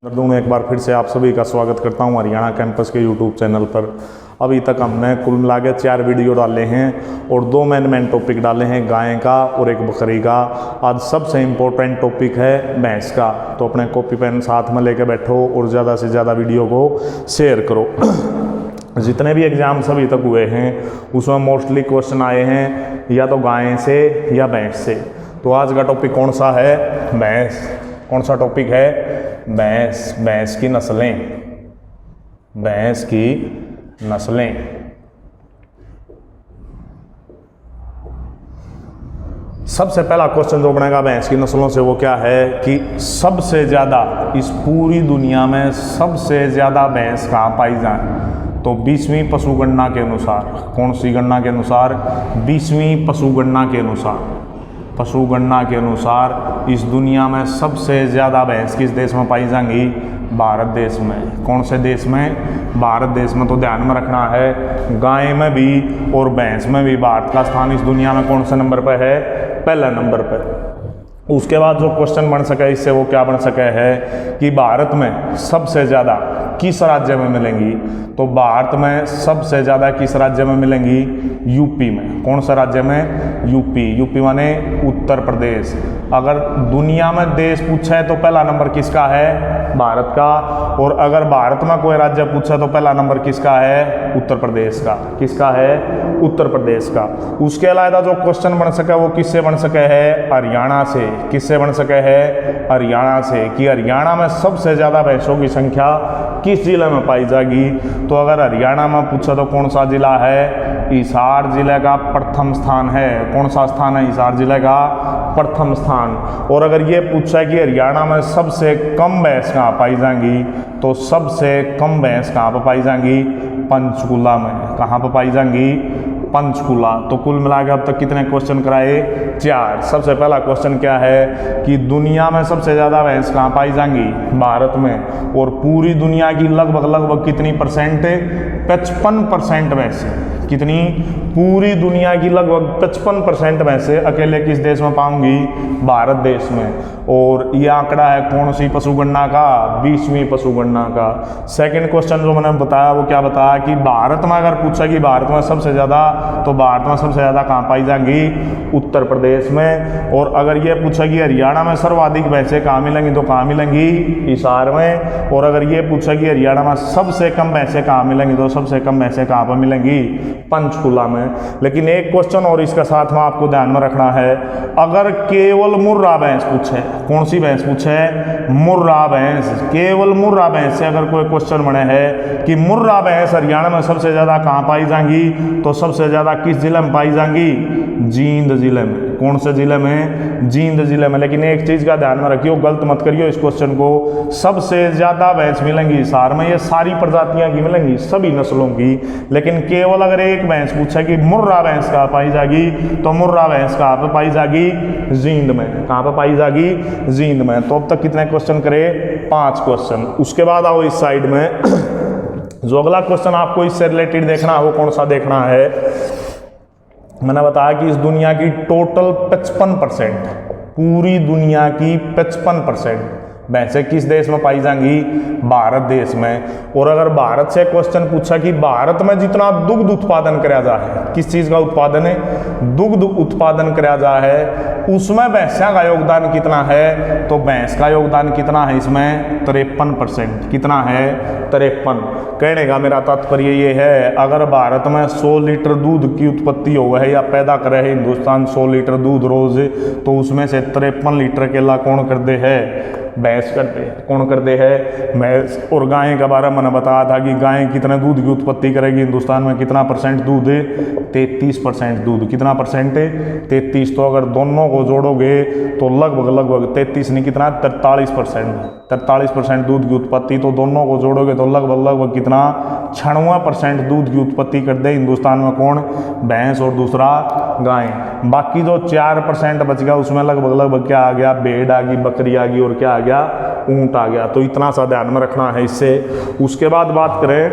में एक बार फिर से आप सभी का स्वागत करता हूं हरियाणा कैंपस के यूट्यूब चैनल पर। अभी तक हमने कुल मिला के 4 वीडियो डाले हैं और 2 मेन टॉपिक डाले हैं, गाय का और एक बकरी का। आज सबसे इम्पोर्टेंट टॉपिक है भैंस का। तो अपने कॉपी पेन साथ में लेके बैठो और ज़्यादा से ज़्यादा वीडियो को शेयर करो। जितने भी एग्ज़ाम्स अभी तक हुए हैं उसमें मोस्टली क्वेश्चन आए हैं या तो गाय से या भैंस से। तो आज का टॉपिक कौन सा है? भैंस। कौन सा टॉपिक है? भैंस। भैंस की नस्लें। भैंस की नस्लें। सबसे पहला क्वेश्चन जो बनेगा भैंस की नस्लों से वो क्या है कि सबसे ज़्यादा इस पूरी दुनिया में सबसे ज़्यादा भैंस कहाँ पाई जाए? तो 20वीं पशु गणना के अनुसार। कौन सी गणना के अनुसार? 20वीं पशु गणना के अनुसार। पशु गणना के अनुसार इस दुनिया में सबसे ज़्यादा भैंस किस देश में पाई जाएंगी? भारत देश में। कौन से देश में? भारत देश में। तो ध्यान में रखना है गाय में भी और भैंस में भी भारत का स्थान इस दुनिया में कौन से नंबर पर है? पहला नंबर पर। उसके बाद जो क्वेश्चन बन सके इससे वो क्या बन सके है कि भारत में सबसे ज़्यादा किस राज्य में मिलेंगी? तो भारत में सबसे ज़्यादा किस राज्य में मिलेंगी? यूपी में। कौन सा राज्य में? यूपी। यूपी माने उत्तर प्रदेश। अगर दुनिया में देश पूछा है तो पहला नंबर किसका है? भारत का। और अगर भारत में कोई राज्य पूछा तो पहला नंबर किसका है? उत्तर प्रदेश का। किसका है? उत्तर प्रदेश का। उसके अलावा जो क्वेश्चन बन सके वो किससे बन सके है? हरियाणा से। किससे बन सके है? हरियाणा से। कि हरियाणा में सबसे ज़्यादा भैंसों की संख्या किस जिले में पाई जाएगी? तो अगर हरियाणा में पूछा तो कौन सा जिला है? हिसार जिले का प्रथम स्थान है। कौन सा स्थान है? हिसार जिले का प्रथम स्थान। और अगर ये पूछा है कि हरियाणा में सबसे कम भैंस कहाँ पाई जाएंगी? तो सबसे कम भैंस कहाँ पर पाई जाएंगी? पंचकुला में। कहाँ पर पाई जाएंगी? पंचकुला। तो कुल मिलाकर अब तक कितने क्वेश्चन कराए? 4। सबसे पहला क्वेश्चन क्या है कि दुनिया में सबसे ज़्यादा भैंस कहाँ पाई जाएंगी? भारत में। और पूरी दुनिया की लगभग कितनी परसेंट? 55% भैंस। कितनी? पूरी दुनिया की लगभग 55% भैंसें अकेले किस देश में पाऊंगी? भारत देश में। और ये आंकड़ा है कौन सी पशु गणना का? 20वीं पशु गणना का। सेकंड क्वेश्चन जो मैंने बताया वो क्या बताया कि भारत में अगर पूछा कि भारत में सबसे ज़्यादा, तो भारत में सबसे ज़्यादा कहाँ पाई जाएंगी? उत्तर प्रदेश में। और अगर ये पूछा कि हरियाणा में सर्वाधिक भैंसें कहाँ मिलेंगी? तो कहाँ मिलेंगी? हिसार में। और अगर ये पूछा कि हरियाणा में सबसे कम भैंसें कहाँ मिलेंगी? तो सबसे कम भैंसें कहाँ पर मिलेंगी? पंचकुला में। लेकिन एक क्वेश्चन और इसका साथ में आपको ध्यान में रखना है, अगर केवल मुर्रा भैंस पूछे, कौन सी भैंस पूछे? मुर्रा भैंस। केवल मुर्रा भैंस से अगर कोई क्वेश्चन बने है कि मुर्रा भैंस हरियाणा में सबसे ज़्यादा कहाँ पाई जाएंगी? तो सबसे ज़्यादा किस जिले में पाई जाएंगी? जींद जिले में। कौन से जिले में? जींद जिले में। लेकिन एक चीज़ का ध्यान में रखियो, गलत मत करियो इस क्वेश्चन को। सबसे ज़्यादा भैंस मिलेंगी हिसार में। ये सारी प्रजातियाँ की मिलेंगी, सभी नस्लों की। लेकिन केवल अगर एक भैंस पूछे कि मुर्रा भैंस कहाँ पाई जाएगी? तो मुर्रा भैंस कहाँ पर पाई जाएगी? जींद में। कहाँ पर पाई जाएगी? जींद में। तो अब तक कितने क्वेश्चन करे? 5 क्वेश्चन। उसके बाद आओ इस साइड में जो अगला क्वेश्चन आपको इससे रिलेटेड देखना है वो कौन सा देखना है? मैंने बताया कि इस दुनिया की टोटल 55%, पूरी दुनिया की 55% भैंसें किस देश में पाई जाएंगी? भारत देश में। और अगर भारत से क्वेश्चन पूछा कि भारत में जितना दुग्ध उत्पादन कराया जा है, किस चीज़ का उत्पादन है? दुग्ध उत्पादन कराया जा है, उसमें भैंसा का योगदान कितना है? तो भैंस का योगदान कितना है इसमें? 53%। कितना है? 53। कहने का मेरा तात्पर्य ये है, अगर भारत में 100 लीटर दूध की उत्पत्ति हो है या पैदा करे है हिंदुस्तान 100 लीटर दूध रोज, तो उसमें से 53 लीटर केला कौन कर दे है? भैंस करते हैं। कौन करते हैं? भैंस। और गाय के बारे में मैंने बताया था कि गाय कितने दूध की उत्पत्ति करेगी हिंदुस्तान में? कितना परसेंट दूध? 33% दूध। कितना परसेंट? 33। तो अगर दोनों को जोड़ोगे तो लगभग 33 नहीं, कितना? 43%। 43% दूध की उत्पत्ति। तो दोनों को जोड़ोगे तो लगभग कितना? 96% दूध की उत्पत्ति कर दे हिंदुस्तान में। कौन? भैंस। और दूसरा गाय। बाकी जो 4% बच गया उसमें लगभग क्या आ गया? भेड़ आ गई, बकरी आ गई और क्या आ गया? ऊंट आ गया। तो इतना सा ध्यान में रखना है इससे। उसके बाद बात करें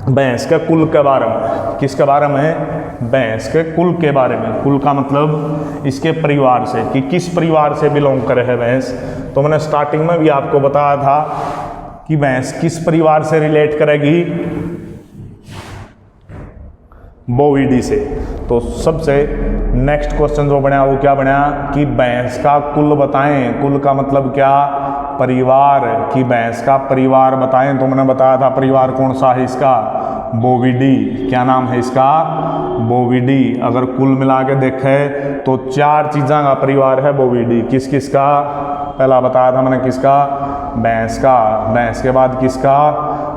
भैंस के कुल के बारे में। किसके बारे में? भैंस के कुल के बारे में। कुल का मतलब इसके परिवार से, कि किस परिवार से बिलोंग करे है भैंस। तो मैंने स्टार्टिंग में भी आपको बताया था कि भैंस किस परिवार से रिलेट करेगी, बोविडी से। तो सबसे नेक्स्ट क्वेश्चन जो बना वो क्या बना कि भैंस का कुल बताएं। कुल का मतलब क्या, परिवार, कि भैंस का परिवार बताएं। तो मैंने बताया था परिवार कौन सा है इसका, बोविडी। क्या नाम है इसका, बोविडी। अगर कुल मिला के देखें तो 4 चीज़ों का परिवार है बोविडी। किस किस का, पहला बताया था मैंने किसका, भैंस का। भैंस के बाद किसका,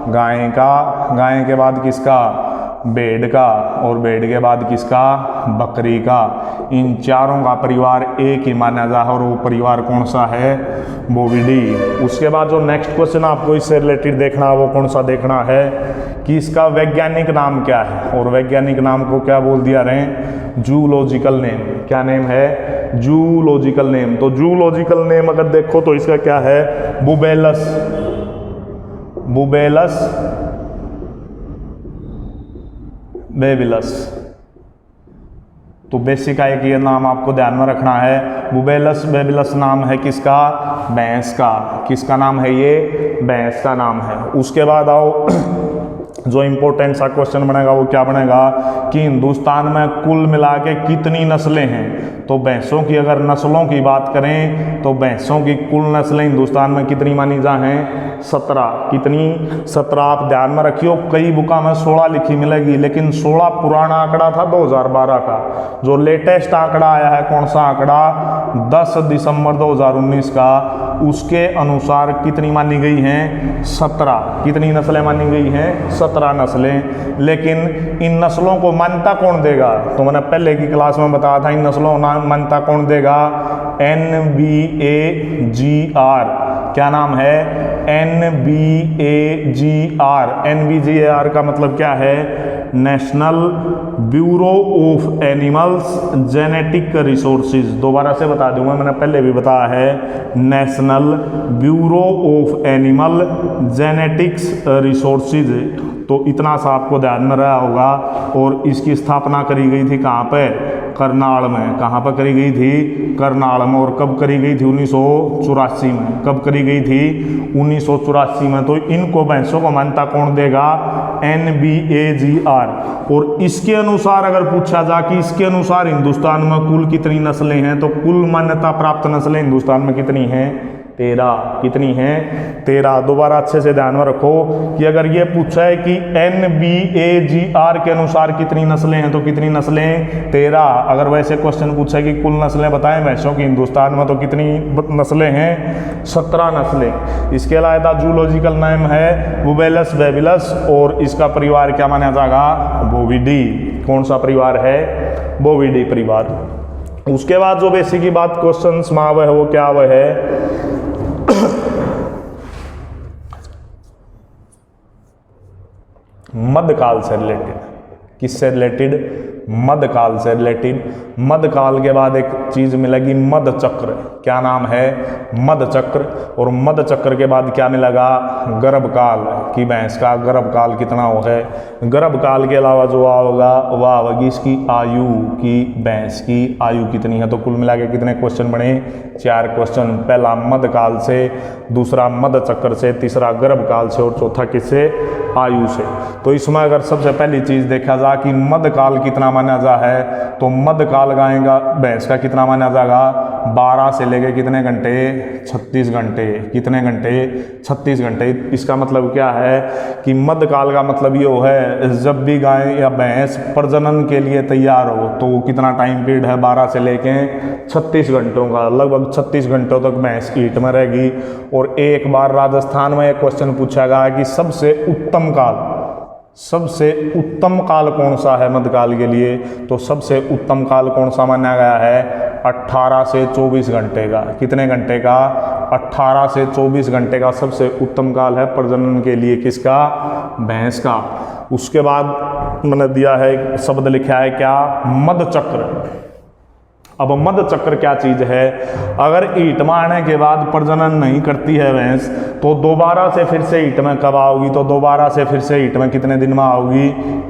गाय का। गाय के बाद किसका, भेड़ का। और भेड़ के बाद किसका, बकरी का। इन चारों का परिवार एक ही माना जा है और वो परिवार कौन सा है, बोविडी। उसके बाद जो नेक्स्ट क्वेश्चन आपको इससे रिलेटेड देखना है वो कौन सा देखना है कि इसका वैज्ञानिक नाम क्या है। और वैज्ञानिक नाम को क्या बोल दिया रहे, जूलॉजिकल नेम। क्या नेम है, जूलॉजिकल नेम। तो जूलॉजिकल नेम अगर देखो तो इसका क्या है, बुबेलस। बुबेलस बेबिलस। तो बेसिक है कि ये नाम आपको ध्यान में रखना है। बुबेलस बेबिलस नाम है किसका, भैंस का। किसका नाम है ये, भैंस का नाम है। उसके बाद आओ जो इंपॉर्टेंट सा क्वेश्चन बनेगा वो क्या बनेगा कि हिंदुस्तान में कुल मिला के कितनी नस्लें हैं। तो भैंसों की अगर नस्लों की बात करें तो भैंसों की कुल नस्लें हिंदुस्तान में कितनी मानी जा हैं, 17। कितनी, 17। आप ध्यान में रखियो कई बुका में 16 लिखी मिलेगी, लेकिन 16 पुराना आंकड़ा था 2012 का। जो लेटेस्ट आंकड़ा आया है कौन सा आंकड़ा, 10 दिसंबर 2019 का, उसके अनुसार कितनी मानी गई हैं, 17। कितनी नस्लें मानी गई हैं, 17 नस्लें। लेकिन इन नस्लों को मान्यता कौन देगा, तो मैंने पहले की क्लास में बताया था इन नस्लों को मान्यता कौन देगा, NBAGR। क्या नाम है, NBAGR। NBAGR का मतलब क्या है, national bureau of animals genetic resources. दोबारा से बता दूंगा, मैंने पहले भी बताया है, national bureau of animal genetics resources. तो इतना सा आपको ध्यान में रहा होगा। और इसकी स्थापना करी गई थी कहाँ पे, करनाल में। कहाँ पर करी गई थी, करनाल में। और कब करी गई थी, 1984 में। कब करी गई थी, 1984 में। तो इनको भैंसों को मान्यता कौन देगा, NBAGR। और इसके अनुसार अगर पूछा जा कि इसके अनुसार हिंदुस्तान में कुल कितनी नस्लें हैं, तो कुल मान्यता प्राप्त नस्लें हिंदुस्तान में कितनी हैं, 13। कितनी हैं, 13। दोबारा अच्छे से ध्यान में रखो कि अगर ये पूछा है कि NBAGR के अनुसार कितनी नस्लें हैं, तो कितनी नस्लें, 13। अगर वैसे क्वेश्चन पूछा है कि कुल नस्लें बताएं भैंसों की हिंदुस्तान में, तो कितनी नस्लें हैं, 17 नस्लें। इसके अलावा जूलॉजिकल नेम है बुबेलस बेबिलस। और इसका परिवार क्या माना जाएगा, बोविडी। कौन सा परिवार है, बोविडी परिवार। उसके बाद जो बेसिक की बात क्वेश्चन में आवे है वो क्या आवे है, मध्यकाल से रिलेटेड। किससे रिलेटेड, मध्यकाल से रिलेटेड। मध्यकाल के बाद एक चीज मिलेगी, मध्यचक्र। क्या नाम है, मध्यचक्र। और मध्यचक्र के बाद क्या मिलेगा, गर्भकाल। कि भैंस का गर्भकाल कितना हो है। गर्भकाल के अलावा जो होगा वह होगी इसकी आयु, की भैंस की आयु कितनी है। तो कुल मिला के कितने क्वेश्चन बने, 4 क्वेश्चन। पहला मध्यकाल से, दूसरा मध्यचक्र से, तीसरा गर्भकाल से और चौथा किससे, आयु से। तो इसमें अगर सबसे पहली चीज देखा जाए कि मध्यकाल कितना माना जा है, तो मध्यकाल गाएगा भैंस का कितना माना जाएगा, 12 से लेके कितने घंटे, 36 घंटे। कितने घंटे, 36 घंटे। इसका मतलब क्या है कि मध्यकाल का मतलब ये है जब भी गाय या भैंस प्रजनन के लिए तैयार हो तो कितना टाइम पीरियड है, 12 से लेके 36 घंटों का। लगभग 36 घंटों तक भैंस हीट में रहेगी। और एक बार राजस्थान में एक क्वेश्चन पूछा गया कि सबसे उत्तम काल, सबसे उत्तम काल कौन सा है मध्यकाल के लिए। तो सबसे उत्तम काल कौन सा माना गया है, 18 से 24 घंटे का। कितने घंटे का, 18 से 24 घंटे का सबसे उत्तम काल है प्रजनन के लिए, किसका, भैंस का। उसके बाद मैंने दिया है शब्द लिखा है क्या, मध्यचक्र। अब मध चक्र क्या चीज है? अगर ईट में आने के बाद प्रजनन नहीं करती है भैंस, तो दोबारा से फिर से ईट में कब आओगी? तो दोबारा से फिर से ईट में कितने दिन में आओगी?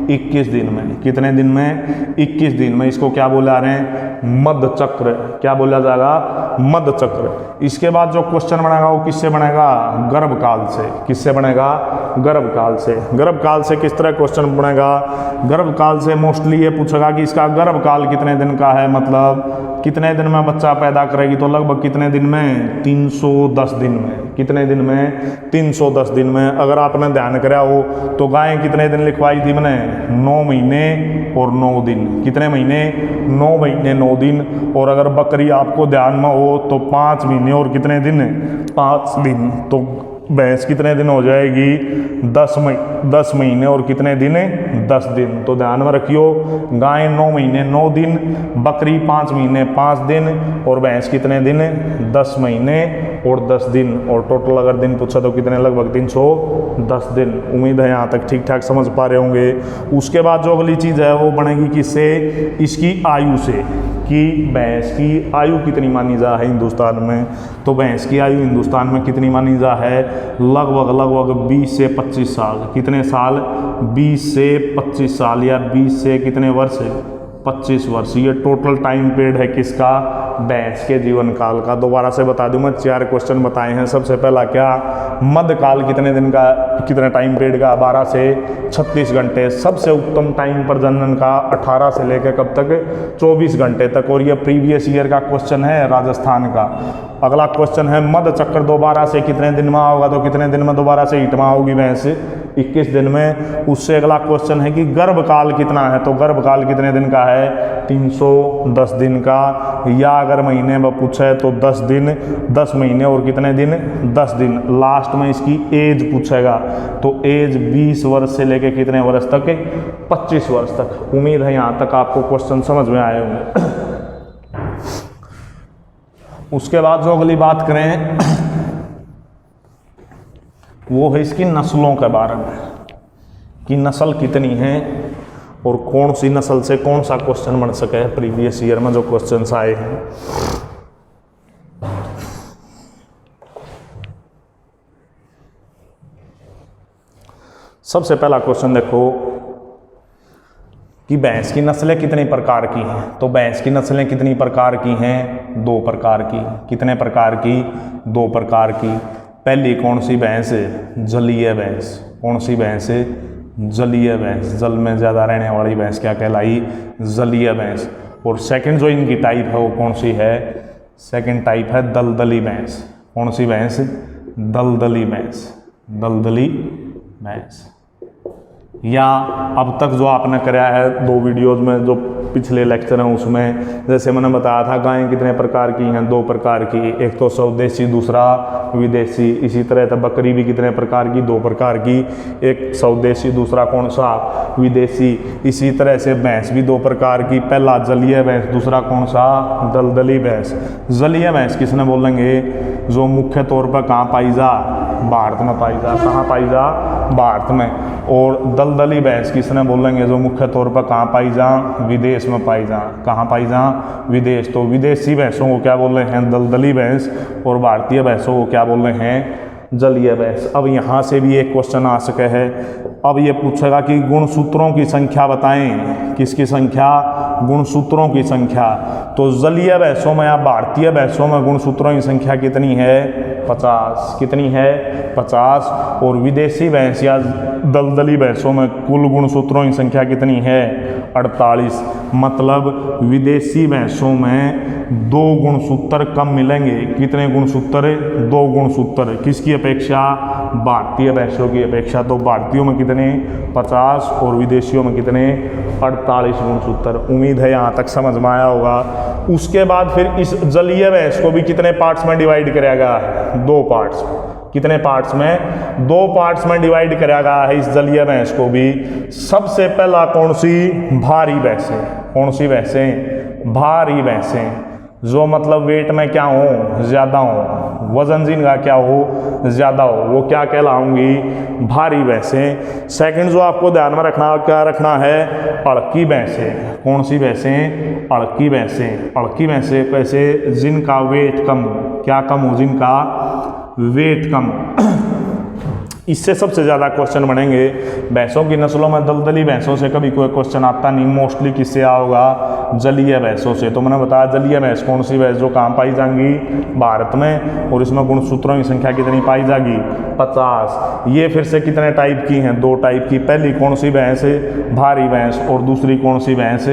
21 दिन में। कितने दिन में? 21 दिन में। इसको क्या बोला रहे हैं? मध चक्र। क्या बोला जाएगा? मध चक्र। इसके बाद जो क्वेश्चन बनेगा वो किससे बनेगा? गर्भकाल से। किससे बनेगा? गर्भकाल से। गर्भकाल से किस तरह क्वेश्चन बनेगा? गर्भकाल से मोस्टली ये पूछेगा कि इसका गर्भकाल कितने दिन का है, मतलब कितने दिन में बच्चा पैदा करेगी? तो लगभग कितने दिन में? 310 दिन में। कितने दिन में? 310 दिन में। अगर आपने ध्यान कराया हो तो गाय कितने दिन लिखवाई थी मैंने? 9 महीने और 9 दिन। कितने महीने? 9 महीने 9 दिन। और अगर बकरी आपको ध्यान में हो तो 5 महीने और कितने दिन? 5 दिन। तो भैंस कितने दिन हो जाएगी? 10 महीने और कितने दिन? 10 दिन। तो ध्यान में रखियो, गाय 9 महीने 9 दिन, बकरी 5 महीने 5 दिन, और भैंस कितने दिन? 10 महीने और 10 दिन। और टोटल अगर दिन पूछा तो कितने? लगभग 310 दिन। उम्मीद है यहाँ तक ठीक ठाक समझ पा रहे होंगे। उसके बाद जो अगली चीज़ है वो बनेगी किससे? इसकी आयु से, कि भैंस की आयु कितनी मानी जा है हिंदुस्तान में। तो भैंस की आयु हिंदुस्तान में कितनी मानी जा है? लगभग 20 से 25 साल। कितने साल? 20 से 25 साल, या 20 से कितने वर्ष? 25 वर्ष। ये टोटल टाइम पीरियड है किसका? भैंस के जीवन काल का। दोबारा से बता दूं, मैं 4 क्वेश्चन बताए हैं। सबसे पहला क्या? मध्यकाल कितने दिन का, कितने टाइम पीरियड का? 12 से 36 घंटे। सबसे उत्तम टाइम प्रजनन का 18 से लेकर कब तक? 24 घंटे तक। और ये प्रीवियस ईयर का क्वेश्चन है, राजस्थान का। अगला क्वेश्चन है मध चक्र दोबारा से कितने दिन में होगा? तो कितने दिन में दोबारा से ईट में होगी भैंस? 21 दिन में। उससे अगला क्वेश्चन है कि गर्भकाल कितना है? तो गर्भकाल कितने दिन का है? 310 दिन का। या अगर महीने में पूछे तो 10 दिन, 10 महीने और कितने दिन? 10 दिन। लास्ट में इसकी एज पूछेगा, तो एज 20 वर्ष से लेके कितने वर्ष तक? 25 वर्ष तक। उम्मीद है यहाँ तक आपको क्वेश्चन समझ में आए होंगे। उसके बाद जो अगली बात करें वो है इसकी नस्लों के बारे में, कि नस्ल कितनी है और कौन सी नस्ल से कौन सा क्वेश्चन बन सके है प्रीवियस ईयर में जो क्वेश्चंस आए हैं। सबसे पहला क्वेश्चन देखो कि भैंस की नस्लें कितनी प्रकार की हैं। तो भैंस की नस्लें कितनी प्रकार की हैं? 2 प्रकार की। कितने प्रकार की? 2 प्रकार की। पहली कौन सी भैंस? जलीय भैंस। कौन सी भैंस? जलीय भैंस। जल में ज़्यादा रहने वाली भैंस क्या कहलाई? जलीय भैंस। और सेकंड जो इनकी टाइप है वो कौन सी है? सेकंड टाइप है दलदली भैंस। कौन सी भैंस? दलदली भैंस। दलदली भैंस। या अब तक जो आपने कराया है 2 वीडियोज़ में, जो पिछले लेक्चर हैं उसमें, जैसे मैंने बताया था गायें कितने प्रकार की हैं? 2 प्रकार की। एक तो स्वदेशी, दूसरा विदेशी। इसी तरह तो बकरी भी कितने प्रकार की? 2 प्रकार की। एक स्वदेशी, दूसरा कौन सा? विदेशी। इसी तरह से भैंस भी 2 प्रकार की। पहला जलीय भैंस, दूसरा कौन सा? दलदली भैंस। जलीय भैंस किसने बोलेंगे? जो मुख्य तौर पर कहाँ पाई जा? भारत में पाई जा। कहाँ पाई जा? भारत में। और दलदली भैंस किसने बोलेंगे? जो मुख्य तौर पर कहाँ पाई जा? विदेश में पाई जा। कहाँ पाई जा? विदेश। तो विदेशी भैंसों को क्या बोल रहे हैं? दलदली भैंस। और भारतीय भैंसों को क्या बोल रहे हैं? जलीय भैंस। अब यहाँ से भी एक क्वेश्चन आ सके है। अब ये पूछेगा कि गुणसूत्रों की संख्या बताएं। किसकी संख्या? गुणसूत्रों की संख्या। तो जलीय भैंसों में या भारतीय भैंसों में गुणसूत्रों की संख्या कितनी है? 50। कितनी है? 50। और विदेशी भैंस या दलदली भैंसों में कुल गुणसूत्रों की संख्या कितनी है? 48। मतलब विदेशी भैंसों में 2 गुणसूत्र कम मिलेंगे। कितने गुणसूत्र? 2 गुणसूत्र। किसकी अपेक्षा? भारतीय भैंसों की अपेक्षा। तो भारतीयों में कितने? 50 और विदेशियों में कितने? 48 गुणसूत्र। उम्मीद है यहाँ तक समझ में आया होगा। उसके बाद फिर इस जलीय भैंस को भी कितने पार्ट्स में डिवाइड किया गया है? 2 पार्ट्स। कितने पार्ट्स में? 2 पार्ट्स में डिवाइड किया गया है इस जलीय भैंस को भी। सबसे पहला कौन सी? भारी भैंसें। कौन सी भैंसें? भारी भैंसें। जो मतलब वेट में क्या हो? ज़्यादा हो। वजन जिनका क्या हो, ज़्यादा हो, वो क्या कहलाऊंगी, भारी भैंसें। सेकंड जो आपको ध्यान में रखना, क्या रखना है, अड़की भैंसें। कौन सी भैंसें, अड़की भैंसें। अड़की भैंसें कैसे, जिनका वेट कम हो, क्या कम हो, जिनका वेट कम हो। इससे सबसे ज़्यादा क्वेश्चन बनेंगे भैंसों की नस्लों में। दलदली भैंसों से कभी कोई क्वेश्चन आता नहीं, मोस्टली किससे आओगा, जलीय भैंसों से। तो मैंने बताया जलीय भैंस कौन सी भैंस जो कहाँ पाई जाएंगी, भारत में, और इसमें गुणसूत्रों की संख्या कितनी पाई जाएगी, 50। ये फिर से कितने टाइप की हैं, 2 टाइप की। पहली कौन सी भैंस, भारी भैंस, और दूसरी कौन सी भैंस,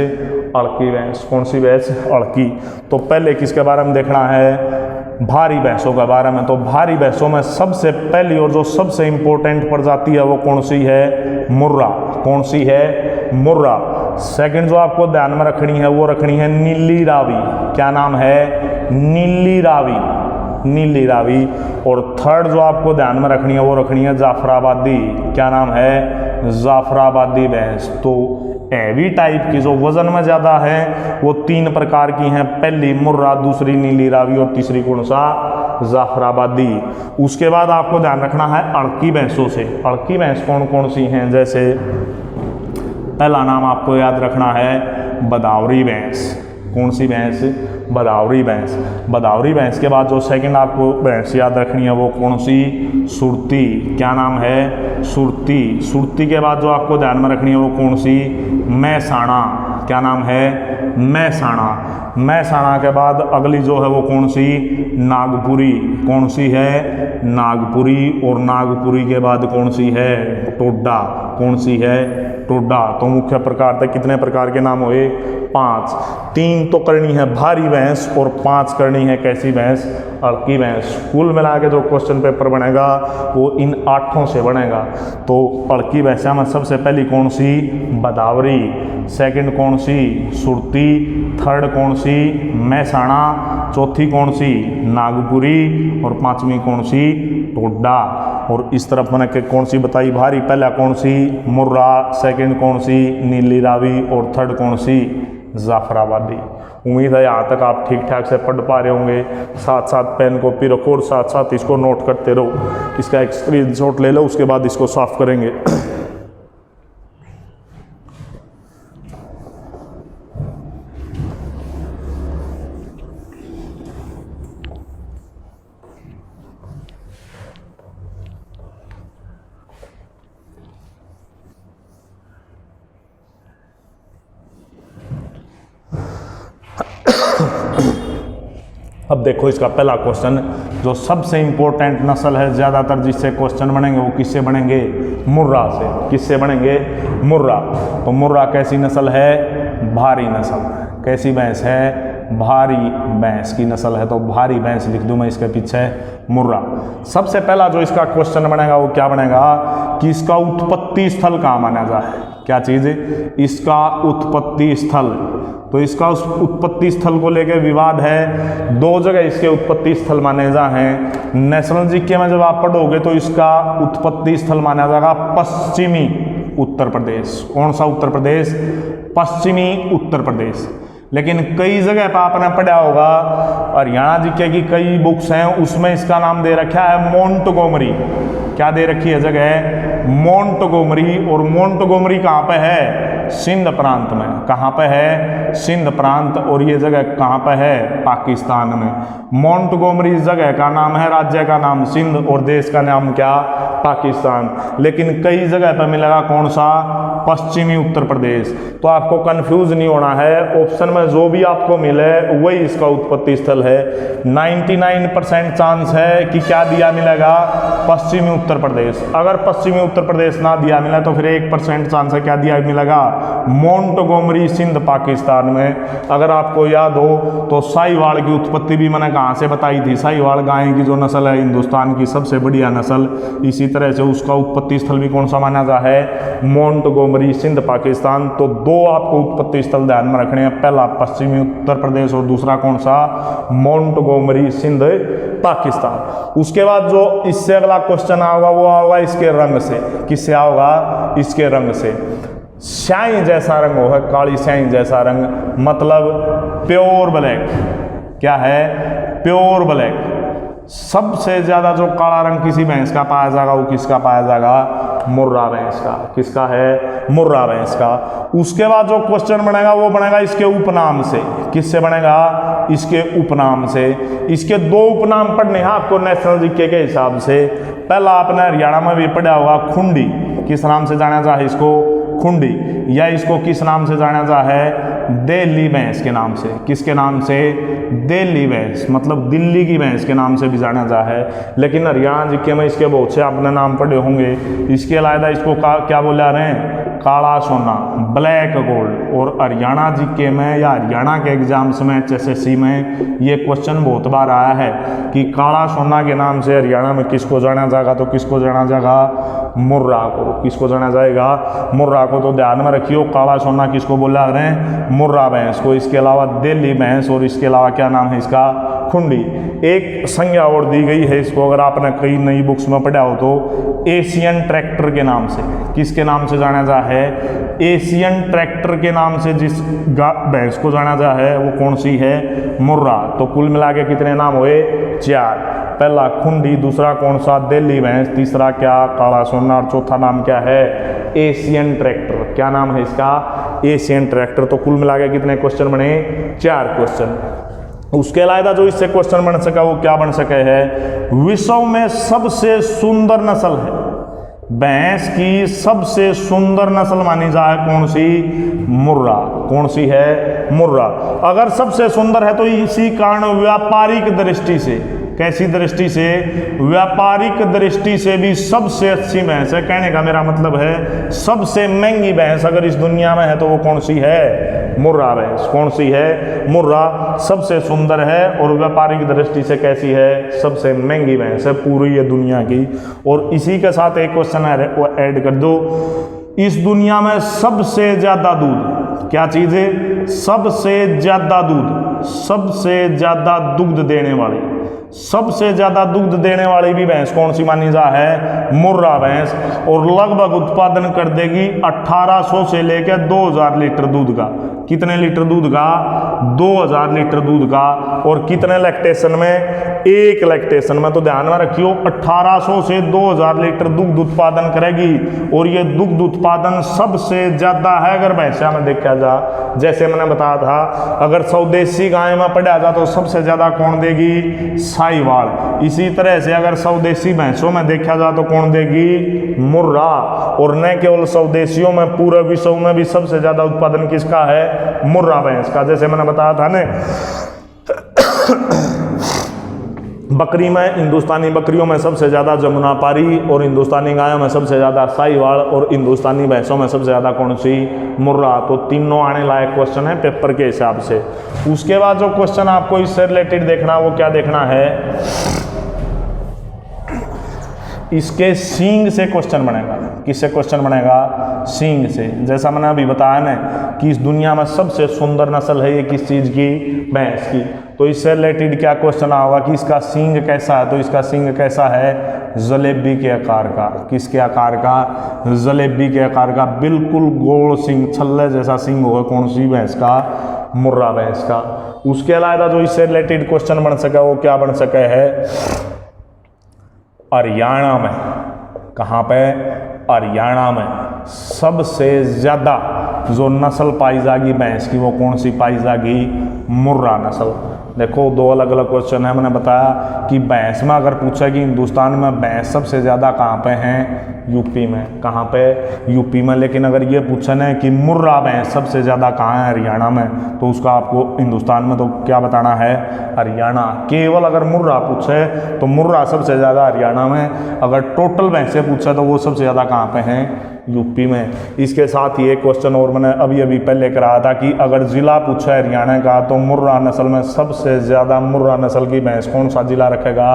अड़की भैंस। कौन सी भैंस, अड़की। तो पहले किसके बारे में देखना है, भारी भैंसों के बारे में। तो भारी भैंसों में सबसे पहली और जो सबसे इंपॉर्टेंट प्रजाति है वो कौन सी है, मुर्रा। कौन सी है, मुर्रा। सेकंड जो आपको ध्यान में रखनी है वो रखनी है नीली रावी। क्या नाम है, नीली रावी, नीली रावी। और थर्ड जो आपको ध्यान में रखनी है वो रखनी है जाफराबादी। क्या नाम है, जाफराबादी भैंस। तो हैवी टाइप की जो वजन में ज़्यादा है वो 3 प्रकार की हैं। पहली मुर्रा, दूसरी नीली रावी, और तीसरी कौन सा, जाफराबादी। उसके बाद आपको ध्यान रखना है अड़की भैंसों से। अड़की भैंस कौन कौन सी हैं, जैसे पहला नाम आपको याद रखना है बदावरी भैंस। कौन सी भैंस, बदावरी भैंस। बदावरी भैंस के बाद जो सेकंड आपको भैंस याद रखनी है वो कौन सी, सुरती। क्या नाम है, सुरती। सुरती के बाद जो आपको ध्यान में रखनी है वो कौन सी, मैसाना। क्या नाम है, मैसाना। मैसाना के बाद अगली जो है वो कौन सी, नागपुरी। कौन सी है, नागपुरी। और नागपुरी के बाद कौन सी है, टोडा। कौन सी है, टोडा। तो मुख्य प्रकार थे कितने प्रकार के नाम हुए, 5। 3 तो करनी है भारी भैंस और 5 करनी है कैसी भैंस, अड़की भैंस। कुल मिला के जो क्वेश्चन पेपर बनेगा वो इन 8 से बनेगा। तो अड़की भैंसा में सबसे पहली कौन सी, बदावरी। सेकंड कौन सी, सुरती। थर्ड कौन सी, मैसाना। चौथी कौन सी, नागपुरी। और 5वीं कौन सी, टोडा। और इस तरफ मैंने के कौन सी बताई, भारी। पहला कौन सी, मुर्रा। सेकंड कौन सी, नीली रावी। और थर्ड कौन सी, जाफराबादी। उम्मीद है यहाँ तक आप ठीक ठाक से पढ़ पा रहे होंगे। साथ साथ पेन कॉपी रखो और साथ साथ इसको नोट करते रहो। इसका एक स्क्रीनशॉट ले लो, उसके बाद इसको साफ करेंगे। अब देखो इसका पहला क्वेश्चन, जो सबसे इंपॉर्टेंट नस्ल है ज़्यादातर जिससे क्वेश्चन बनेंगे वो किससे बनेंगे, मुर्रा से। किससे बनेंगे, मुर्रा। तो मुर्रा कैसी नस्ल है, भारी नस्ल। कैसी भैंस है, भारी भैंस की नस्ल है। तो भारी भैंस लिख दूं मैं इसके पीछे, मुर्रा। सबसे पहला जो इसका क्वेश्चन बनेगा वो क्या बनेगा कि इसका उत्पत्ति स्थल कहाँ माना जाए। क्या चीज़, इसका उत्पत्ति स्थल। तो इसका उस उत्पत्ति स्थल को लेकर विवाद है। 2 जगह इसके उत्पत्ति स्थल माने जा हैं। नेशनल जीके में जब आप पढ़ोगे तो इसका उत्पत्ति स्थल माना जाएगा पश्चिमी उत्तर प्रदेश। कौन सा उत्तर प्रदेश, पश्चिमी उत्तर प्रदेश। लेकिन कई जगह पर आपने पढ़ा होगा, हरियाणा जीके की कई बुक्स हैं उसमें इसका नाम दे रखा है मोंटगोमरी। क्या दे रखी है जगह, मोंटगोमरी। और मोंटगोमरी कहाँ पे है, सिंध प्रांत में। कहाँ पे है, सिंध प्रांत। और ये जगह कहाँ पे है, पाकिस्तान में। मोंटगोमरी जगह का नाम है, राज्य का नाम सिंध और देश का नाम क्या, पाकिस्तान। लेकिन कई जगह पर मिलेगा कौन सा, पश्चिमी उत्तर प्रदेश। तो आपको कंफ्यूज नहीं होना है, ऑप्शन में जो भी आपको मिले वही इसका उत्पत्ति स्थल है। 99% चांस है कि क्या दिया मिलेगा, पश्चिमी उत्तर प्रदेश। अगर पश्चिमी उत्तर प्रदेश ना दिया मिला तो फिर 1% चांस है क्या दिया मिलेगा, मोंटगोमरी सिंध पाकिस्तान में। अगर आपको याद हो तो साहिवाल की उत्पत्ति भी मैंने कहाँ से बताई थी। साहिवाल गाय की जो नस्ल है हिंदुस्तान की सबसे बढ़िया नस्ल, इसी तरह से उसका उत्पत्ति स्थल भी कौन सा माना जा है, मोंटगोमरी सिंध पाकिस्तान। तो 2 आपको उत्पत्ति स्थल ध्यान में रखने हैं, पहला पश्चिमी उत्तर प्रदेश और दूसरा कौन सा, मोंटगोमरी सिंध पाकिस्तान। उसके बाद जो इससे अगला क्वेश्चन आएगा वो आएगा इसके रंग से। किससे आएगा, इसके रंग से। स्याही जैसा रंग हो है, काली स्याही जैसा रंग, मतलब प्योर ब्लैक। क्या है, प्योर ब्लैक। सबसे ज़्यादा जो काला रंग किसी भैंस का पाया जाएगा वो किसका पाया जाएगा? मुर्रा भैंस का। किसका है? मुर्रा भैंस का। उसके बाद जो क्वेश्चन बनेगा वो बनेगा इसके उपनाम से। किससे बनेगा? इसके उपनाम से। इसके दो उपनाम पढ़ने हैं आपको नेशनल जीके के हिसाब से। पहला आपने हरियाणा में भी पढ़ा होगा खुंडी, किस नाम से जाना जाए इसको? खुंडी। या इसको किस नाम से जाना जाए है? दिल्ली भैंस के नाम से। किसके नाम से? दिल्ली भैंस, मतलब दिल्ली की भैंस के नाम से भी जाना जाता है। लेकिन हरियाणा जीके में इसके बहुत से आपने नाम पढ़े होंगे। इसके अलावा इसको क्या बोला रहे हैं? काला सोना, ब्लैक गोल्ड। और हरियाणा जीके में या हरियाणा के एग्जाम्स में HSSC में ये क्वेश्चन बहुत बार आया है कि काला सोना के नाम से हरियाणा में किसको जाना जाएगा? तो किसको जाना जाएगा? मुर्रा को। किसको जाना जाएगा? मुर्रा को। तो ध्यान में रखियो, काला सोना किसको बोला रहे हैं? मुर्रा भैंस को। इसके अलावा दिल्ली भैंस, और इसके अलावा क्या नाम है इसका? खुंडी। एक संज्ञा और दी गई है इसको, अगर आपने कई नई बुक्स में पढ़ा हो तो, एशियन ट्रैक्टर के नाम से। किसके नाम से जाना जा है? एशियन ट्रैक्टर के नाम से जिस भैंस को जाना जा है वो कौन सी है? मुर्रा। तो कुल मिला के कितने नाम हुए? 4। पहला खुंडी, दूसरा कौन सा? दिल्ली भैंस, तीसरा क्या? काला सोना, और चौथा नाम क्या है? Asian tractor. क्या नाम है इसका? Asian tractor. तो कुल मिला के कितने क्वेश्चन बने? 4 क्वेश्चन। उसके अलावा जो इससे क्वेश्चन बन सका वो क्या बन सके है? विश्व में सबसे सुंदर नस्ल है, भैंस की सबसे सुंदर नस्ल मानी जाए कौन सी? मुर्रा। कौन सी है? मुर्रा। अगर सबसे सुंदर है तो इसी कारण व्यापारिक दृष्टि से, कैसी दृष्टि से? व्यापारिक दृष्टि से भी सबसे अच्छी भैंस है। कहने का मेरा मतलब है सबसे महंगी भैंस अगर इस दुनिया में है तो वो कौन सी है? मुर्रा भैंस। कौन सी है? मुर्रा सबसे सुंदर है और व्यापारिक दृष्टि से कैसी है? सबसे महंगी भैंस है पूरी ये दुनिया की। और इसी के साथ एक क्वेश्चन वो ऐड कर दो, इस दुनिया में सबसे ज्यादा दूध, क्या चीज है? सबसे ज्यादा दूध, सबसे ज्यादा दुग्ध देने वाली, सबसे ज्यादा दुग्ध देने वाली भी भैंस कौन सी मानी जा है? मुर्रा भैंस। और लगभग उत्पादन कर देगी 1800 से लेकर 2000 लीटर दूध का। कितने लीटर दूध का? 2000 लीटर दूध का। और कितने लैक्टेशन में? 1 लैक्टेशन में। तो ध्यान में रखियो 1800 से 2000 लीटर दुग्ध उत्पादन करेगी। और ये दुग्ध उत्पादन सबसे ज्यादा है अगर भैंसा में देखा जा। जैसे मैंने बताया था अगर स्वदेशी गाय में पढ़ा जा तो सबसे ज्यादा कौन देगी? साहिवाल। इसी तरह से अगर स्वदेशी भैंसों में देखा जा तो कौन देगी? मुर्रा। और न केवल स्वदेशियों में, पूरे विश्व में भी सबसे ज्यादा उत्पादन किसका है? मुर्रा भैंस का। जैसे मैंने बताया था ना, बकरी में, हिंदुस्तानी बकरियों में सबसे ज़्यादा जमुनापारी, और हिंदुस्तानी गायों में सबसे ज़्यादा साहिवाल, और हिंदुस्तानी भैंसों में सबसे ज़्यादा कौन सी? मुर्रा। तो तीनों आने लायक क्वेश्चन है पेपर के हिसाब से। उसके बाद जो क्वेश्चन आपको इससे रिलेटेड देखना वो क्या देखना है? इसके सींग से क्वेश्चन बनेगा। किससे क्वेश्चन बनेगा? सींग से। जैसा मैंने अभी बताया ना कि इस दुनिया में सबसे सुंदर नस्ल है ये किस चीज़ की? भैंस की। तो इससे रिलेटेड क्या क्वेश्चन होगा कि इसका सींग कैसा है? तो इसका सींग कैसा है? जलेबी के आकार का। किसके आकार का? जलेबी के आकार का। बिल्कुल गोल सींग, छल्ले जैसा सींग होगा कौन सी भैंस का? मुर्रा भैंस का। उसके अलावा जो इससे रिलेटेड क्वेश्चन बन सका वो क्या बन सके है? हरियाणा में, कहाँ पे? हरियाणा में सबसे ज़्यादा जो नस्ल पाई जाएगी भैंस की वो कौन सी पाई जाएगी? मुर्रा नस्ल। देखो दो अलग अलग क्वेश्चन है। मैंने बताया कि भैंस में अगर पूछा कि हिंदुस्तान में भैंस सबसे ज़्यादा कहाँ पे हैं? यूपी में। कहाँ पे? यूपी में। लेकिन अगर ये पूछा है कि मुर्रा भैंस सबसे ज़्यादा कहाँ है? हरियाणा में। तो उसका आपको हिंदुस्तान में तो क्या बताना है? हरियाणा। केवल अगर मुर्रा पूछे तो मुर्रा सबसे ज़्यादा हरियाणा में। अगर टोटल भैंसें पूछा तो वो सबसे ज़्यादा कहाँ पे हैं? यूपी में। इसके साथ ही एक क्वेश्चन और मैंने अभी पहले कराया था कि अगर ज़िला पूछा है हरियाणा का तो मुर्रा नस्ल में सबसे ज़्यादा मुर्रा नस्ल की भैंस कौन सा जिला रखेगा?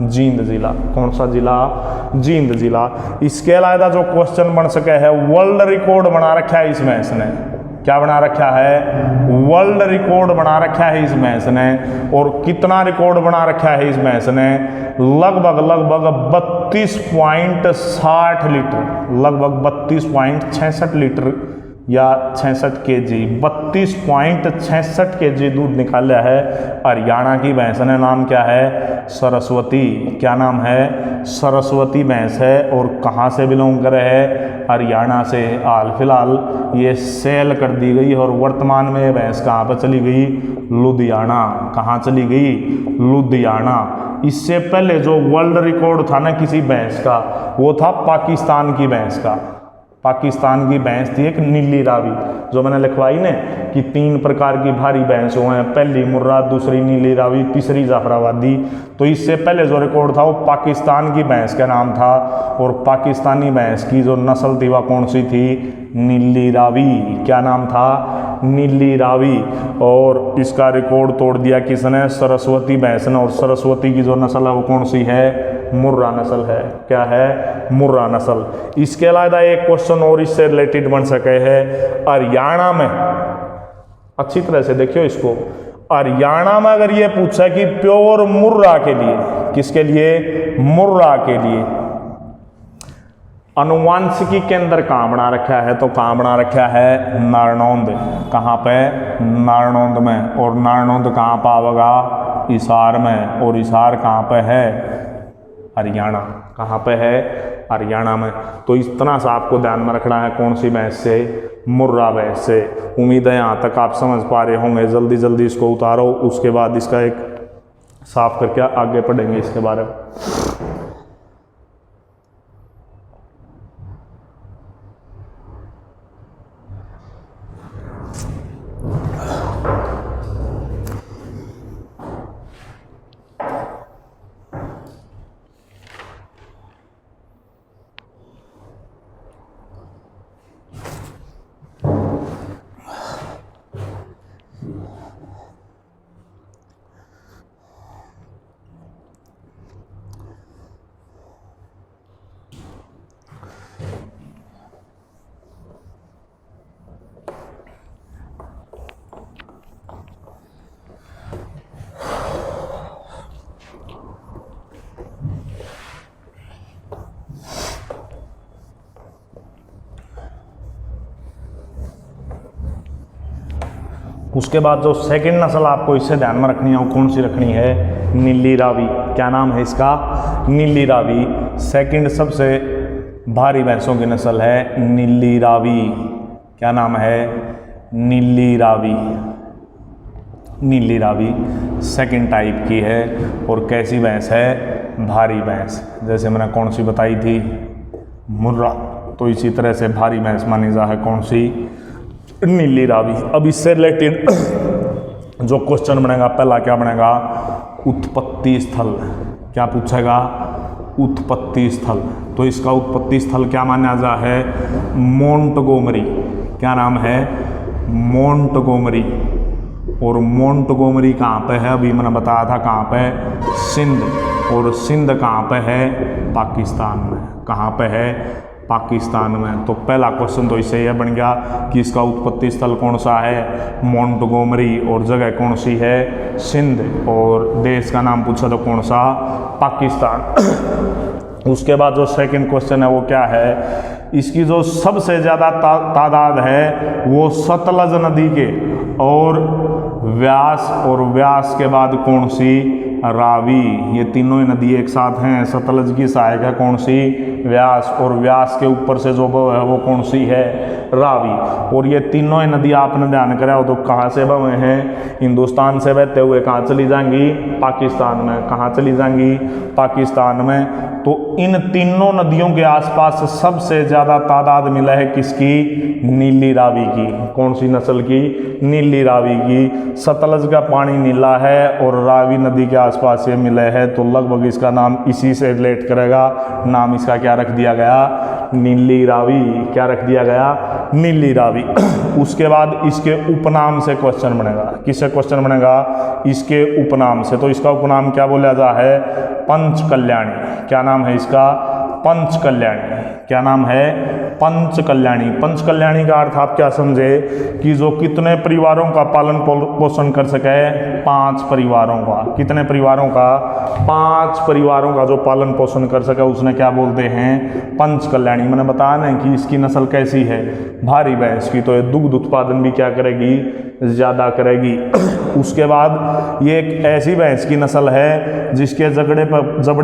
जींद जिला। कौन सा जिला? जींद जिला। इसके अलावा जो क्वेश्चन बन सके है, वर्ल्ड रिकॉर्ड बना रखा है इस भैंस ने। क्या बना रखा है? वर्ल्ड रिकॉर्ड बना रखा है इस भैंस ने। और कितना रिकॉर्ड बना रखा है इस भैंस ने? लगभग 32.60 लीटर, लगभग 32.66 लीटर या 66 kg, 32.66 kg दूध निकाला है हरियाणा की भैंस ने। नाम क्या है? सरस्वती। क्या नाम है? सरस्वती भैंस है। और कहाँ से बिलोंग करे है? हरियाणा से। हाल फिलहाल ये सेल कर दी गई और वर्तमान में ये भैंस कहाँ पर चली गई? लुधियाना। कहाँ चली गई? लुधियाना। इससे पहले जो वर्ल्ड रिकॉर्ड था ना किसी भैंस का, वो था पाकिस्तान की भैंस का। पाकिस्तान की भैंस थी एक नीली रावी, जो मैंने लिखवाई ने कि 3 प्रकार की भारी भैंस हुए हैं, पहली मुर्रा, दूसरी नीली रावी, तीसरी जाफराबादी। तो इससे पहले जो रिकॉर्ड था वो पाकिस्तान की भैंस का नाम था। और पाकिस्तानी भैंस की जो नस्ल थी वह कौन सी थी? नीली रावी। क्या नाम था? नीली रावी। और इसका रिकॉर्ड तोड़ दिया किसने? सरस्वती भैंस ने। और सरस्वती की जो नस्ल है वो कौन सी है? मुर्रा नस्ल है। क्या है? मुर्रा नस्ल। इसके अलावा एक क्वेश्चन और इससे रिलेटेड बन सके है। हरियाणा में, अच्छी तरह से देखियो इसको, हरियाणा में अगर ये पूछा कि प्योर मुर्रा के लिए, किसके लिए? मुर्रा के लिए अनुवांशिकी केंद्र कहाँ बना रखा है? तो कहाँ बना रखा है? नारनौंद। कहाँ पे? नारनौंद में। और नारनौंद कहाँ पावेगा? हिसार में। और हिसार कहाँ पे है? हरियाणा। कहाँ पे है? हरियाणा में। तो इतना सा आपको ध्यान में रखना है। कौन सी भैंस से? मुर्रा भैंस से। उम्मीद है यहाँ तक आप समझ पा रहे होंगे। जल्दी जल्दी इसको उतारो, उसके बाद इसका एक साफ करके आगे पढ़ेंगे इसके बारे में। उसके बाद जो सेकंड नस्ल आपको इससे ध्यान में रखनी है वो कौन सी रखनी है? नीली रावी। क्या नाम है इसका? नीली रावी। सेकंड सबसे भारी भैंसों की नस्ल है नीली रावी। क्या नाम है? नीली रावी। नीली रावी सेकंड टाइप की है। और कैसी भैंस है? भारी भैंस। जैसे मैंने कौन सी बताई थी? मुर्रा। तो इसी तरह से भारी भैंस मानी जा है कौन सी? नीली रावी। अब इससे रिलेटेड जो क्वेश्चन बनेगा, पहला क्या बनेगा? उत्पत्ति स्थल। क्या पूछेगा? उत्पत्ति स्थल। तो इसका उत्पत्ति स्थल क्या माना जा है? मोंटगोमरी। क्या नाम है? मोंटगोमरी। और मोंटगोमरी कहाँ पे है? अभी मैंने बताया था कहाँ पे? सिंध। और सिंध कहाँ पे है? पाकिस्तान में। कहाँ पे है? पाकिस्तान में। तो पहला क्वेश्चन तो इससे यह बन गया कि इसका उत्पत्ति स्थल कौन सा है? मोंटगोमरी। और जगह कौन सी है? सिंध। और देश का नाम पूछा तो कौन सा? पाकिस्तान। उसके बाद जो सेकंड क्वेश्चन है वो क्या है? इसकी जो सबसे ज़्यादा तादाद है वो सतलज नदी के और व्यास के बाद कौन सी? रावी। ये तीनों ही नदी एक साथ हैं। सतलज की सहायक है कौन सी? व्यास। और व्यास के ऊपर से जो बह है वो कौन सी है? रावी। और ये तीनों ही नदी आपने ध्यान करा हो तो कहाँ से बहे हैं? हिंदुस्तान से बहते हुए कहाँ चली जाएंगी? पाकिस्तान में। कहाँ चली जाएंगी? पाकिस्तान में। तो इन तीनों नदियों के आसपास सबसे ज़्यादा तादाद मिला है किसकी? नीली रावी की। कौन सी नस्ल की? नीली रावी की। सतलज का पानी नीला है और रावी नदी के आसपास ये मिले है, तो लगभग इसका नाम इसी से रिलेट करेगा। नाम इसका क्या रख दिया गया? नीली रावी। क्या रख दिया गया? नीली रावी। उसके बाद इसके उपनाम से क्वेश्चन बनेगा। किससे क्वेश्चन बनेगा? इसके उपनाम से। तो इसका उपनाम क्या बोला जा है? पंच कल्याणी। क्या नाम है इसका? पंच कल्याणी। क्या नाम है? पंच कल्याणी। पंच कल्याणी का अर्थ आप क्या समझे कि जो कितने परिवारों का पालन पोषण कर सके, 5 परिवारों का। कितने परिवारों का? 5 परिवारों का जो पालन पोषण कर सके उसने क्या बोलते हैं? पंच कल्याणी। मैंने बताया ना कि इसकी नस्ल कैसी है? भारी भैंस की, तो ये दुग्ध उत्पादन भी क्या करेगी? ज़्यादा करेगी। उसके बाद ये एक ऐसी भैंस की नस्ल है जिसके जबड़े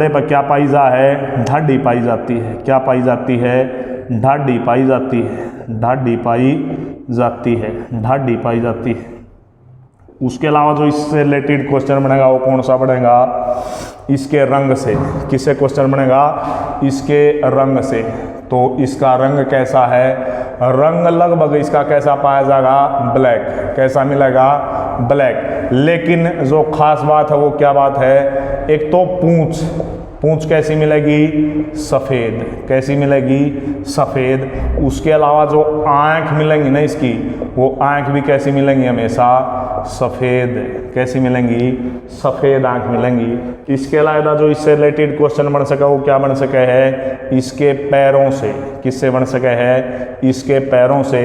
पर क्या पाई जा है? ढाडी पाई जाती है। क्या पाई जाती है? ढाडी पाई जाती है। ढाडी पाई जाती है। ढाडी पाई जाती है। उसके अलावा जो इससे रिलेटेड क्वेश्चन बनेगा वो कौन सा बनेगा? इसके रंग से। किससे क्वेश्चन बनेगा? इसके रंग से। तो इसका रंग कैसा है? रंग लगभग इसका कैसा पाया जाएगा? ब्लैक। कैसा मिलेगा? ब्लैक। लेकिन जो खास बात है वो क्या बात है? एक तो पूंछ। पूंछ कैसी मिलेगी? सफ़ेद। कैसी मिलेगी? सफ़ेद। उसके अलावा जो आँख मिलेंगी ना इसकी, वो आँख भी कैसी मिलेंगी? हमेशा सफ़ेद। कैसी मिलेंगी? सफ़ेद आँख मिलेंगी। इसके अलावा जो इससे रिलेटेड क्वेश्चन बन सका वो क्या बन सके है? इसके पैरों से। किससे बन सके है? इसके पैरों से।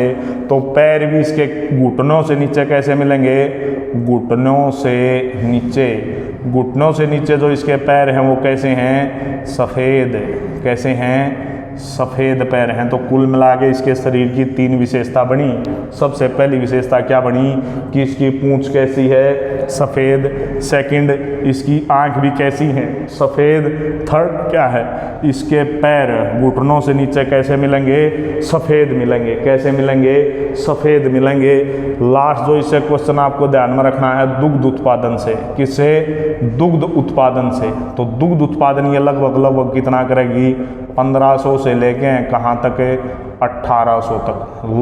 तो पैर भी इसके घुटनों से नीचे कैसे मिलेंगे? घुटनों से नीचे। घुटनों से नीचे जो इसके पैर हैं वो कैसे हैं? सफ़ेद। कैसे हैं? सफ़ेद पैर हैं। तो कुल मिला के इसके शरीर की 3 विशेषता बनी। सबसे पहली विशेषता क्या बनी कि इसकी पूंछ कैसी है? सफ़ेद। सेकंड, इसकी आंख भी कैसी है? सफ़ेद। थर्ड क्या है? इसके पैर घुटनों से नीचे कैसे मिलेंगे? सफ़ेद मिलेंगे। कैसे मिलेंगे? सफ़ेद मिलेंगे। लास्ट जो इससे क्वेश्चन आपको ध्यान में रखना है, दुग्ध उत्पादन से। किससे? दुग्ध उत्पादन से। तो दुग्ध उत्पादन ये लगभग कितना करेगी? 1500 से लेके कहाँ तक? 1800 तक।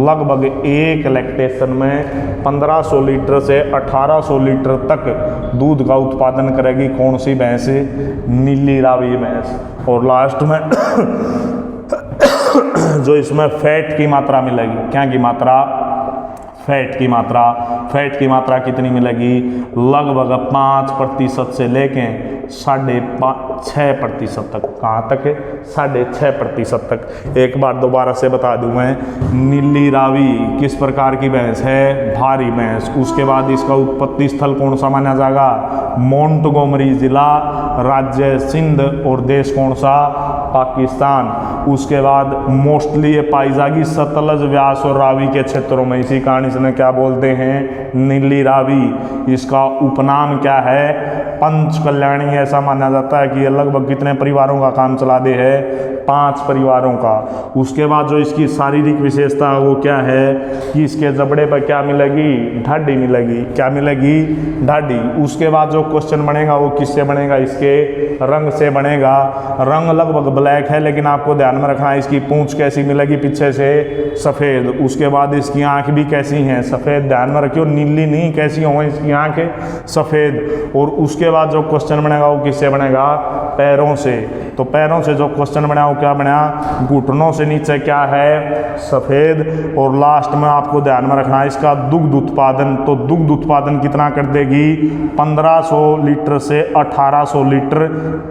लगभग एक लैक्टेशन में 1500 लीटर से 1800 लीटर तक दूध का उत्पादन करेगी। कौन सी भैंस? नीली रावी भैंस। और लास्ट में जो इसमें फैट की मात्रा मिलेगी। क्या की मात्रा? फैट की मात्रा। फैट की मात्रा कितनी मिलेगी? लगभग 5% से लेके 6.5% तक। कहाँ तक? 6.5% तक। एक बार दोबारा से बता दूं मैं, नीली रावी किस प्रकार की भैंस है? भारी भैंस। उसके बाद इसका उत्पत्ति स्थल कौन सा माना जाएगा? मोंटगोमरी जिला, राज्य सिंध, और देश कौन सा? पाकिस्तान। उसके बाद मोस्टली ये पाई जाएगी सतलज, व्यास और रावी के क्षेत्रों में। इसी कारण इसने क्या बोलते हैं? नीली रावी। इसका उपनाम क्या है? पंच कल्याणी। ऐसा माना जाता है कि ये लगभग कितने परिवारों का काम चला दे है? 5 परिवारों का। उसके बाद जो इसकी शारीरिक विशेषता वो क्या है कि इसके जबड़े पर क्या मिलेगी? ढाडी मिलेगी। क्या मिलेगी? ढाडी। उसके बाद जो क्वेश्चन बनेगा वो किससे बनेगा? इसके रंग से बनेगा। रंग लगभग ब्लैक है, लेकिन आपको ध्यान में रखना है इसकी पूंछ कैसी मिलेगी? पीछे से सफ़ेद। उसके बाद इसकी आँख भी कैसी हैं? सफ़ेद। ध्यान में रखियो, नीली नहीं, कैसी होंगी इसकी आँखें? सफ़ेद। और उसके बाद जो क्वेश्चन बनेगा वो किससे बनेगा? पैरों से। तो पैरों से जो क्वेश्चन बना वो क्या बना? घुटनों से नीचे क्या है? सफ़ेद। और लास्ट में आपको ध्यान में रखना है इसका दुग्ध उत्पादन। तो दुग्ध उत्पादन कितना कर देगी? 1500 लीटर से 1800 लीटर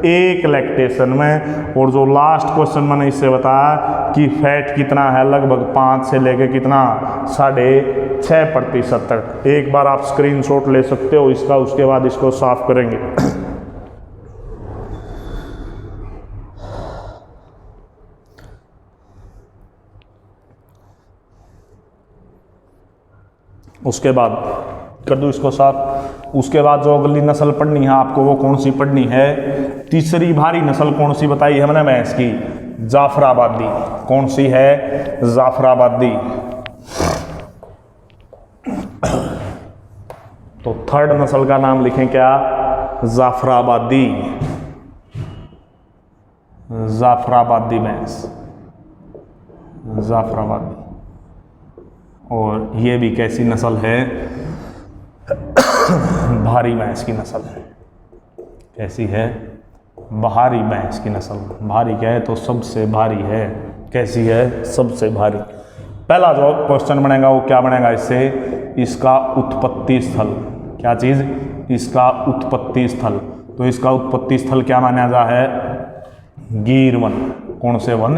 एक लैक्टेशन में। और जो लास्ट क्वेश्चन मैंने इससे बताया कि फैट कितना है? लगभग 5 से लेके कितना? 6.5% तक। एक बार आप स्क्रीनशॉट ले सकते हो इसका, उसके बाद इसको साफ करेंगे। उसके बाद कर दूँ इसको साफ। उसके बाद जो अगली नस्ल पढ़नी है आपको वो कौन सी पढ़नी है? तीसरी भारी नस्ल कौन सी बताई है मैंने भैंस की? जाफराबादी। कौन सी है? जाफराबादी। तो थर्ड नस्ल का नाम लिखें क्या? जाफराबादी। जाफराबादी भैंस। जाफराबादी। और ये भी कैसी नस्ल है? भारी भैंस की नस्ल है। कैसी है? भारी भैंस की नस्ल। भारी क्या है? तो सबसे भारी है। कैसी है? सबसे भारी। पहला जो क्वेश्चन बनेगा वो क्या बनेगा इससे? इसका उत्पत्ति स्थल। क्या चीज़? इसका उत्पत्ति स्थल। तो इसका उत्पत्ति स्थल क्या माना जा है? गिर वन। कौन से वन?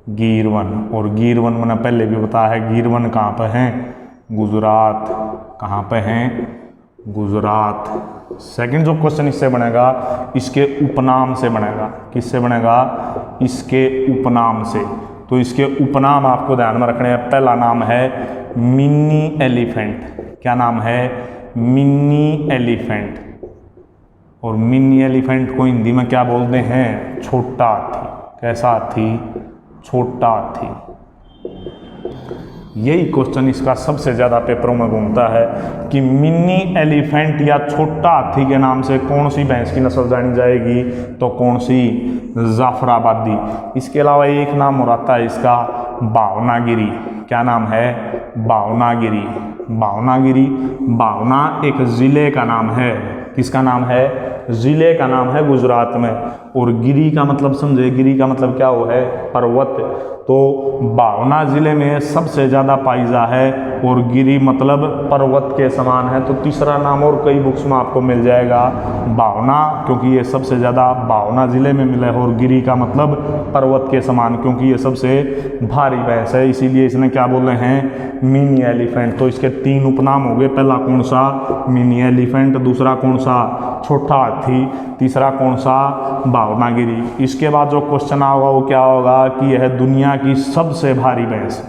गीर वन। और गीर वन मैंने पहले भी बताया है, गीर वन कहाँ पे हैं? गुजरात। कहाँ पे हैं? गुजरात। सेकंड जो क्वेश्चन इससे बनेगा, इसके उपनाम से बनेगा। किससे बनेगा? इसके उपनाम से। तो इसके उपनाम आपको ध्यान में रखने हैं। पहला नाम है मिनी एलिफेंट। क्या नाम है? Mini elephant. और मिनी एलिफेंट को हिंदी में क्या बोलते हैं? छोटा हाथी। कैसा हाथी? छोटा हाथी। यही क्वेश्चन इसका सबसे ज़्यादा पेपरों में घूमता है कि मिनी एलिफेंट या छोटा हाथी के नाम से कौन सी भैंस की नस्ल जानी जाएगी? तो कौन सी? जाफराबादी। इसके अलावा एक नाम और आता है इसका, भावनागिरी। क्या नाम है? भावनागिरी। भावनागिरी। भावना एक ज़िले का नाम है। किसका नाम है? ज़िले का नाम है गुजरात में। और गिरी का मतलब समझे, गिरी का मतलब क्या हो है? पर्वत। तो भावना ज़िले में सबसे ज़्यादा पाइजा है और गिरी मतलब पर्वत के समान है। तो तीसरा नाम और कई बुक्स में आपको मिल जाएगा, भावना, क्योंकि ये सबसे ज़्यादा भावना ज़िले में मिला है। और गिरी का मतलब पर्वत के समान, क्योंकि ये सबसे भारी भैंस है, इसीलिए इसने क्या बोले हैं? Mini elephant. तो इसके 3 उपनाम हो गए। पहला कौन सा? Mini elephant. दूसरा कौन सा? छोटा हाथी। तीसरा कौन सा? भावनागिरी। इसके बाद जो क्वेश्चन आएगा वो क्या होगा कि यह दुनिया की सबसे भारी भैंस।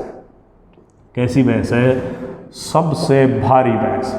कैसी भैंस है? सबसे भारी भैंस।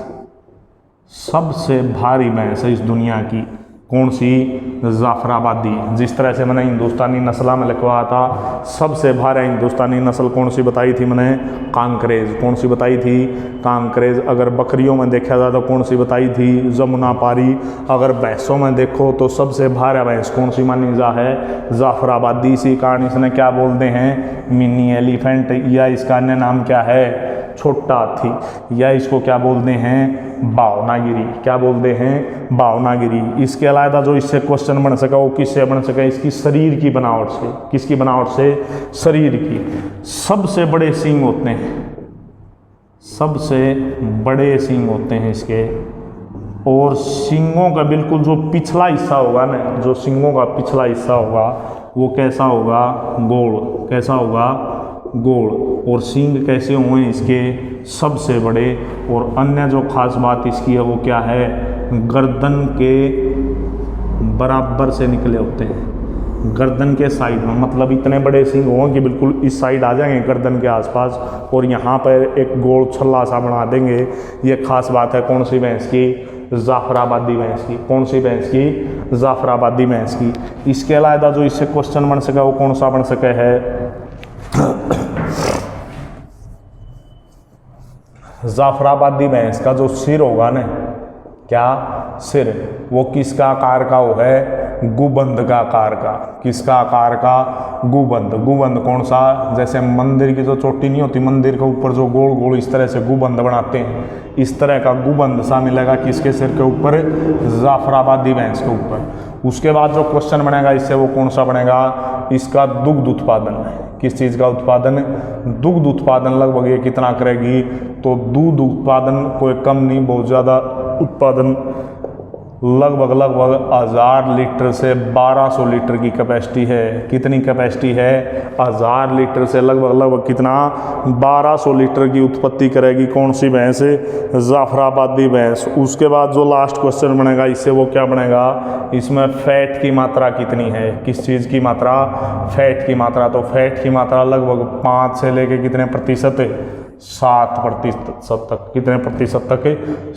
सबसे भारी भैंस है इस दुनिया की। कौन सी? जाफराबादी। जिस तरह से मैंने हिंदुस्तानी नस्ल में लिखवाया था, सबसे भारी हिंदुस्तानी नस्ल कौन सी बताई थी मैंने? कांकरेज। कौन सी बताई थी? कांकरेज। अगर बकरियों में देखा जाए तो कौन सी बताई थी? जमुना पारी। अगर भैंसों में देखो तो सबसे भारी भैंस कौन सी मानी जा है? जाफराबादी। इसी कारण इसने क्या बोलते हैं? Mini elephant. या इसका अन्य नाम क्या है? छोटा हाथी। या इसको क्या बोलते हैं? भावनागिरी। क्या बोलते हैं? भावनागिरी। इसके अलावा जो इससे क्वेश्चन बन सका वो किससे बन सका? इसकी शरीर की बनावट से। किसकी बनावट से? शरीर की। सबसे बड़े सींग होते हैं, सबसे बड़े सींग होते हैं इसके। और सींगों का बिल्कुल जो पिछला हिस्सा होगा ना, जो सींगों का पिछला हिस्सा होगा वो कैसा होगा? गोल। कैसा होगा? गोल। और सींग कैसे हुए इसके? सबसे बड़े। और अन्य जो खास बात इसकी है वो क्या है? गर्दन के बराबर से निकले होते हैं। गर्दन के साइड में, मतलब इतने बड़े सींग होंगे कि बिल्कुल इस साइड आ जाएंगे गर्दन के आसपास, और यहाँ पर एक गोल छल्ला सा बना देंगे। ये खास बात है कौन सी भैंस की? जाफराबादी भैंस की। कौन सी भैंस की? जाफराबादी भैंस की। इसके अलावा जो इससे क्वेश्चन बन सका वो कौन सा बन सके है? जाफराबादी भैंस का जो सिर होगा ना, क्या सिर, वो किसका आकार का हो है? गुबंद का आकार का। किसका आकार का? गुबंद। गुबंद कौन सा? जैसे मंदिर की जो चोटी नहीं होती, मंदिर के ऊपर जो गोल गोल इस तरह से गुबंद बनाते हैं, इस तरह का गुबंद सा मिलेगा किसके सिर के ऊपर? जाफराबादी भैंस के ऊपर। उसके बाद जो क्वेश्चन बनेगा इससे वो कौन सा बनेगा? इसका दुग्ध उत्पादन। किस चीज़ का उत्पादन? दुग्ध उत्पादन लगभग ये कितना करेगी? तो दूध उत्पादन कोई कम नहीं, बहुत ज़्यादा उत्पादन, लगभग 1000 लीटर से 1200 लीटर की कैपेसिटी है। कितनी कैपेसिटी है? 1000 लीटर से लगभग कितना? 1200 लीटर की उत्पत्ति करेगी कौन सी भैंस? जाफराबादी भैंस। उसके बाद जो लास्ट क्वेश्चन बनेगा इससे वो क्या बनेगा? इसमें फैट की मात्रा कितनी है? किस चीज़ की मात्रा? फैट की मात्रा। तो फैट की मात्रा लगभग 5 से लेके कितने प्रतिशत? 7% तक। कितने प्रतिशत तक?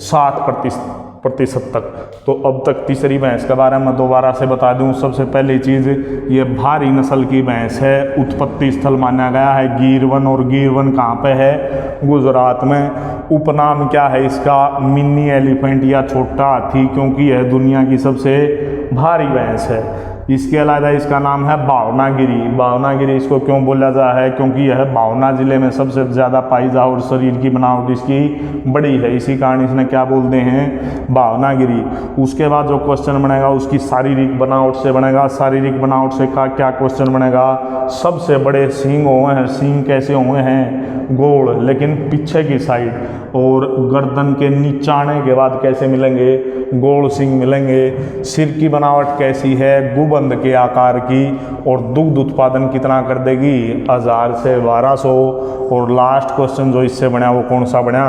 7% तक। तो अब तक तीसरी भैंस के बारे में दोबारा से बता दूं। सबसे पहली चीज़, ये भारी नस्ल की भैंस है। उत्पत्ति स्थल माना गया है गीर वन। और गीर वन कहाँ पे है? गुजरात में। उपनाम क्या है इसका? मिनी एलिफेंट या छोटा हाथी, क्योंकि यह दुनिया की सबसे भारी भैंस है। इसके अलावा इसका नाम है भावनागिरी। भावनागिरी इसको क्यों बोला जा है? क्योंकि यह भावना जिले में सबसे ज़्यादा पाई जा और शरीर की बनावट इसकी बड़ी है, इसी कारण इसने क्या बोलते हैं? भावनागिरी। उसके बाद जो क्वेश्चन बनेगा उसकी शारीरिक बनावट से बनेगा। शारीरिक बनावट से का क्या क्वेश्चन बनेगा? सबसे बड़े सींग हुए हैं। सींग कैसे हुए हैं? गोल, लेकिन पीछे की साइड। और गर्दन के नीचाने के बाद कैसे मिलेंगे? गोल सींग मिलेंगे। सिर की बनावट कैसी है? गुबंद अंध के आकार की, और दुग्ध उत्पादन कितना कर देगी 1000 से 1200। और लास्ट क्वेश्चन जो इससे बना वो कौन सा बना,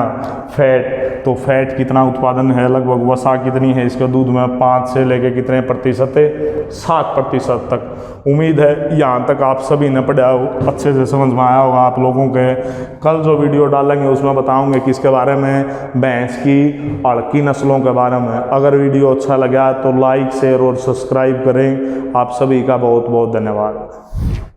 फैट। तो फैट कितना उत्पादन है, लगभग वसा कितनी है इसके दूध में, 5 से लेके कितने प्रतिशत है, 7% तक। उम्मीद है यहाँ तक आप सभी ने पढ़ा हो, अच्छे से समझ में आया होगा आप लोगों के। कल जो वीडियो डालेंगे उसमें बताऊंगे किसके बारे में, भैंस की अड़की नस्लों के बारे में। अगर वीडियो अच्छा लगा तो लाइक शेयर और सब्सक्राइब करें। आप सभी का बहुत बहुत धन्यवाद।